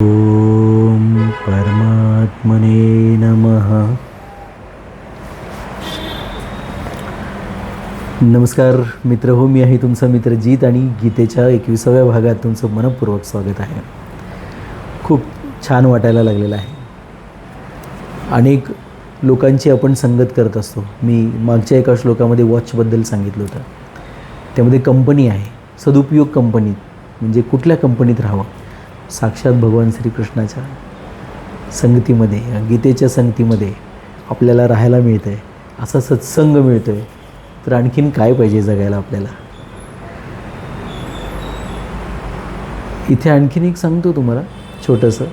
ओम परमात्मने नमः. नमस्कार मित्र हो, मी आहे तुमचा मित्र जीत आणि गीतेच्या 21व्या भागात तुमचं मनपूर्वक स्वागत आहे. खूप छान वाटायला लागलेलं आहे. अनेक लोकांची आपण संगत करत असतो. मी मागच्या एका श्लोकामध्ये वॉचबद्दल सांगितलं होतं. त्यामध्ये कंपनी आहे, सदुपयोग कंपनी म्हणजे कुठल्या कंपनीत राहावं. साक्षात भगवान श्रीकृष्णाच्या संगतीमध्ये, गीतेच्या संगतीमध्ये आपल्याला राहायला मिळतं आहे, असा सत्संग मिळतो आहे, तर आणखीन काय पाहिजे जगायला आपल्याला. इथे आणखीन एक सांगतो तुम्हाला छोटंसं.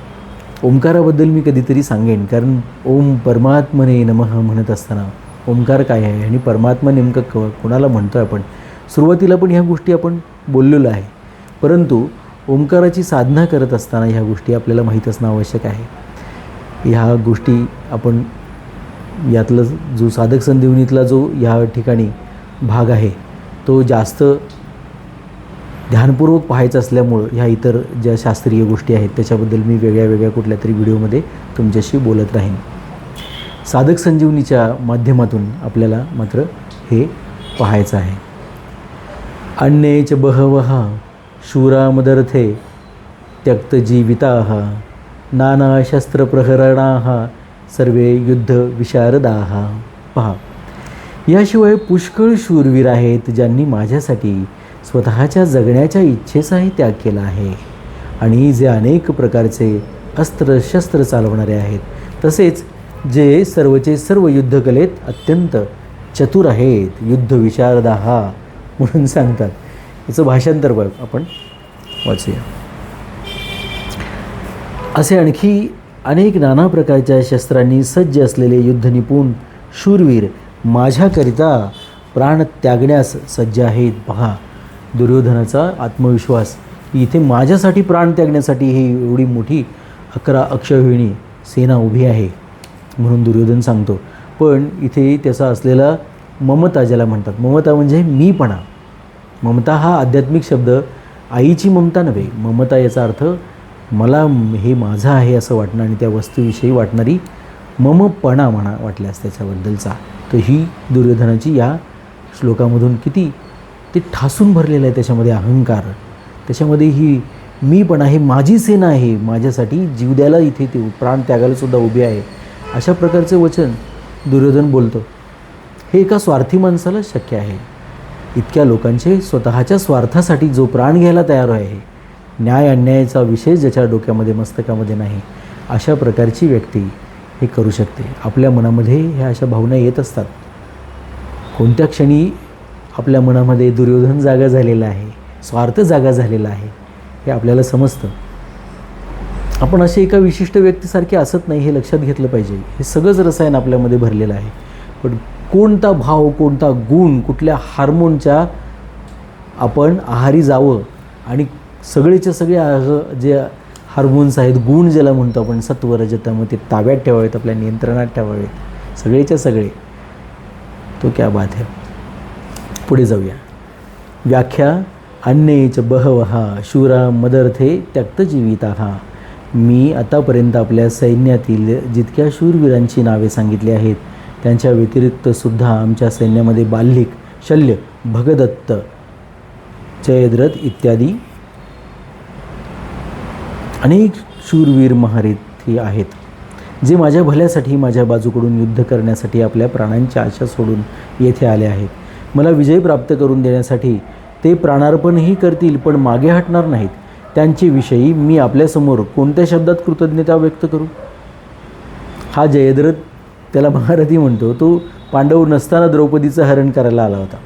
ओंकाराबद्दल मी कधीतरी सांगेन, कारण ओम परमात्मने नमः म्हणत असताना ओंकार काय आहे आणि परमात्मा नेमकं कोणाला म्हणतो आहे आपण. सुरुवातीला पण ह्या गोष्टी आपण बोललेलो आहे, परंतु ओंकाराची साधना करत असताना ह्या गोष्टी आपल्याला माहीत असणं आवश्यक आहे. ह्या गोष्टी आपण यातलं जो साधक संजीवनीतला जो ह्या ठिकाणी भाग आहे तो जास्त ध्यानपूर्वक पाहायचा असल्यामुळं ह्या इतर ज्या शास्त्रीय गोष्टी आहेत त्याच्याबद्दल मी वेगळ्या कुठल्या तरी व्हिडिओमध्ये तुमच्याशी बोलत राहीन. साधक संजीवनीच्या माध्यमातून आपल्याला मात्र हे पाहायचं आहे. अन्येच बहवः शूरामदर्थे त्यक्तजीविताः नानाशस्त्रप्रहरणाः सर्वे युद्धविशारदाः. पहा, याशिवाय पुष्कळ शूरवीर आहेत ज्यांनी माझ्यासाठी स्वतःच्या जगण्याच्या इच्छेचाही त्याग केला आहे आणि जे अनेक प्रकारचे अस्त्रशस्त्र चालवणारे आहेत, तसेच जे सर्वचे सर्व युद्धकलेत अत्यंत चतुर आहेत, युद्धविशारदाः म्हणून सांगतात. याचं भाषांतर बघ आपण वाचूया. असे आणखी अनेक नाना प्रकारच्या शस्त्रांनी सज्ज असलेले युद्धनिपुण शूरवीर माझ्याकरिता प्राण त्यागण्यास सज्ज आहेत. पहा, दुर्योधनाचा आत्मविश्वास इथे माझ्यासाठी प्राण त्यागण्यासाठी ही एवढी मोठी 11 अक्षौहिणी सेना उभी आहे म्हणून दुर्योधन सांगतो. पण इथे त्याचा असलेला ममता, ज्याला म्हणतात ममता म्हणजे मीपणा. ममता हा आध्यात्मिक शब्द, आईची ममता नव्हे. ममता याचा अर्थ मला हे माझं आहे असं वाटणं आणि त्या वस्तूविषयी वाटणारी ममपणा म्हणा वाटल्यास त्याच्याबद्दलचा. तर ही दुर्योधनाची या श्लोकामधून किती ते ठासून भरलेलं आहे. त्याच्यामध्ये अहंकार, त्याच्यामध्ये ही मीपणा, हे माझी सेना आहे, माझ्यासाठी जीव द्यायला इथे ते प्राण त्यागायलासुद्धा उभी आहे, अशा प्रकारचे वचन दुर्योधन बोलतो. हे एका स्वार्थी माणसाला शक्य आहे. इतक्या लोकांचे स्वतःच्या स्वार्थासाठी जो प्राण घ्यायला तयार आहे, न्याय अन्यायाचा विषय ज्याच्या डोक्यामध्ये मस्तकामध्ये नाही, अशा प्रकारची व्यक्ती हे करू शकते. आपल्या मनामध्ये ह्या अशा भावना येत असतात. कोणत्या क्षणी आपल्या मनामध्ये दुर्योधन जागा झालेला आहे, स्वार्थ जागा झालेला आहे, हे आपल्याला समजतं. आपण असे एका विशिष्ट व्यक्तीसारखे असत नाही, हे लक्षात घेतलं पाहिजे. हे सगळंच रसायन आपल्यामध्ये भरलेलं आहे. पण कोणता भाव, कोणता गुण, कुठल्या हार्मोनच्या आपण आहारी जावं आणि सगळेच्या सगळे जे हार्मोन्स आहेत, गुण ज्याला म्हणतो आपण, सत्व रजतम, ते ताब्यात ठेवावेत, आपल्या नियंत्रणात ठेवावेत, सगळेच्या सगळे. तो क्या बात है. पुढे जाऊया. व्याख्या. अन्येच बहवः शूरा मदर्थे त्यक्तजीविताः. मी आतापर्यंत आपल्या सैन्यातील जितक्या शूरवीरांची नावे सांगितली आहेत त्यांच्या व्यतिरिक्त सुद्धा आमच्या सैन्यामध्ये बाल्हिक, शल्य, भगदत्त, जयद्रथ इत्यादी अनेक शूरवीर महारथी आहेत, जे माझ्या भल्यासाठी माझ्या बाजूकडून युद्ध करण्यासाठी आपल्या प्राणांची आशा सोडून येथे आले आहेत. मला विजय प्राप्त करून देण्यासाठी ते प्राणार्पणही करतील, पण मागे हटणार नाहीत. त्यांच्या विषयी मी आपल्यासमोर कोणत्या शब्दात कृतज्ञता व्यक्त करू. हा जयद्रथ, त्याला महारथी म्हणतो, तो पांडव नसताना द्रौपदीचं हरण करायला आला होता.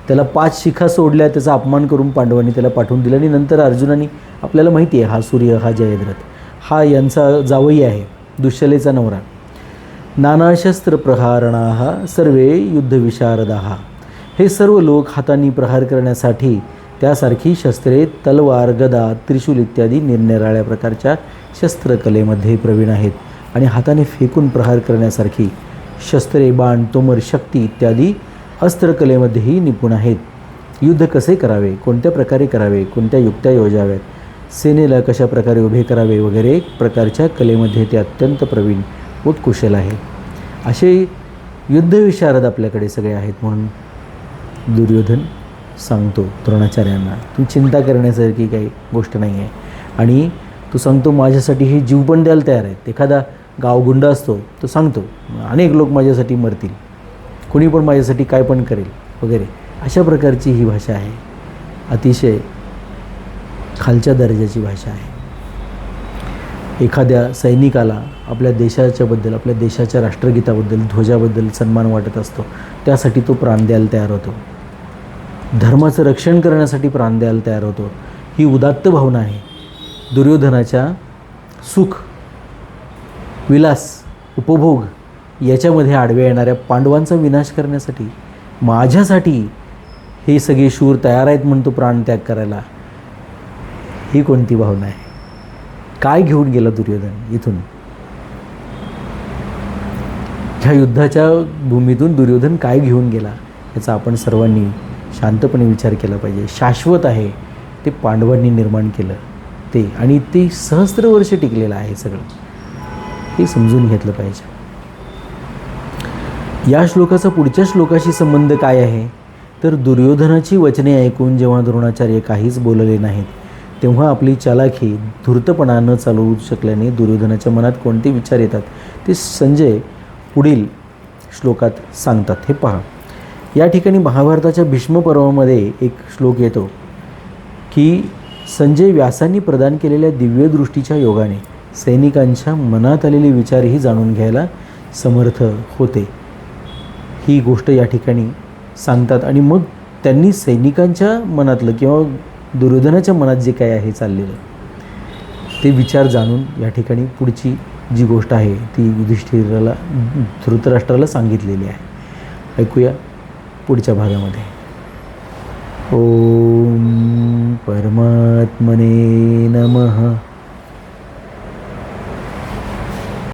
त्याला 5 शिखा सोडल्या, त्याचा अपमान करून पांडवांनी त्याला पाठवून दिलं आणि नंतर अर्जुनाने, आपल्याला माहिती आहे हा सूर्य, हा जयद्रथ, हा यांचा जावई आहे, दुश्शलेचा नवरा. नानाशस्त्र प्रहारणाः सर्वे युद्धविशारदाः. हे सर्व लोक हातांनी प्रहार करण्यासाठी त्यासारखी शस्त्रे, तलवार, गदा, त्रिशूल इत्यादी निरनिराळ्या प्रकारच्या शस्त्रकलेमध्ये प्रवीण आहेत आणि हाताने फेकून प्रहार करण्यासारखी शस्त्रे, बाण, तोमर, शक्ती इत्यादी अस्त्रकलेमध्येही निपुण आहेत. युद्ध कसे करावे, कोणत्या प्रकारे करावे, कोणत्या युक्त्या योजाव्यात, सेनेला कशा प्रकारे उभे करावे वगैरे एक प्रकारच्या कलेमध्ये ते अत्यंत प्रवीण व कुशल आहे. असे युद्धविशारद आपल्याकडे सगळे आहेत. म्हणून दुर्योधन सांगतो द्रोणाचार्यांना, तू चिंता करण्यासारखी काही गोष्ट नाही आहे. आणि तो सांगतो माझ्यासाठी हे जीव पण द्यायला तयार आहेत. एखादा गावगुंड असतो तो सांगतो अनेक लोक माझ्यासाठी मरतील, कोणी पण माझ्यासाठी काय पण करेल वगैरे. अशा प्रकारची ही भाषा आहे. अतिशय खालच्या दर्जाची भाषा आहे. एखाद्या सैनिकाला आपल्या देशाच्याबद्दल, आपल्या देशाच्या राष्ट्रगीताबद्दल, ध्वजाबद्दल सन्मान वाटत असतो, त्यासाठी तो प्राण द्यायला तयार होतो. धर्माचं रक्षण करण्यासाठी प्राण द्यायला तयार होतो. ही उदात्त भावना आहे. दुर्योधनाच्या सुख, विलास, उपभोग याच्यामध्ये आडव्या येणाऱ्या पांडवांचा विनाश करण्यासाठी, माझ्यासाठी हे सगळे शूर तयार आहेत म्हणतो प्राणत्याग करायला. ही कोणती भावना आहे? काय घेऊन गेला दुर्योधन इथून? ह्या युद्धाच्या भूमीतून दुर्योधन काय घेऊन गेला याचा आपण सर्वांनी शांतपणे विचार केला पाहिजे. शाश्वत आहे ते पांडवांनी निर्माण केलं ते, आणि ते सहस्त्र वर्ष टिकलेलं आहे सगळं, हे समजून घेतलं पाहिजे. या श्लोकाचा पुढच्या श्लोकाशी संबंध काय आहे तर दुर्योधनाची वचने ऐकून जेव्हा द्रोणाचार्य काहीच बोलले नाहीत, तेव्हा आपली चालाखी, धूर्तपणा न चालवू शकल्याने दुर्योधनाच्या मनात कोणते विचार येतात ते संजय पुढील श्लोकात सांगतात. हे पहा, या ठिकाणी महाभारताच्या भीष्म पर्वामध्ये एक श्लोक येतो की संजय व्यासांनी प्रदान केलेल्या दिव्य दृष्टीच्या योगाने सैनिकांच्या मनात आलेले विचारही जाणून घ्यायला समर्थ होते. ही गोष्ट या ठिकाणी सांगतात. आणि मग त्यांनी सैनिकांच्या मनातलं किंवा दुर्योधनाच्या मनात जे काय आहे चाललेलं ते विचार जाणून या ठिकाणी पुढची जी गोष्ट आहे ती युधिष्ठिराला, धृतराष्ट्राला सांगितलेली आहे. ऐकूया पुढच्या भागामध्ये. ओम परमात्मने नमः.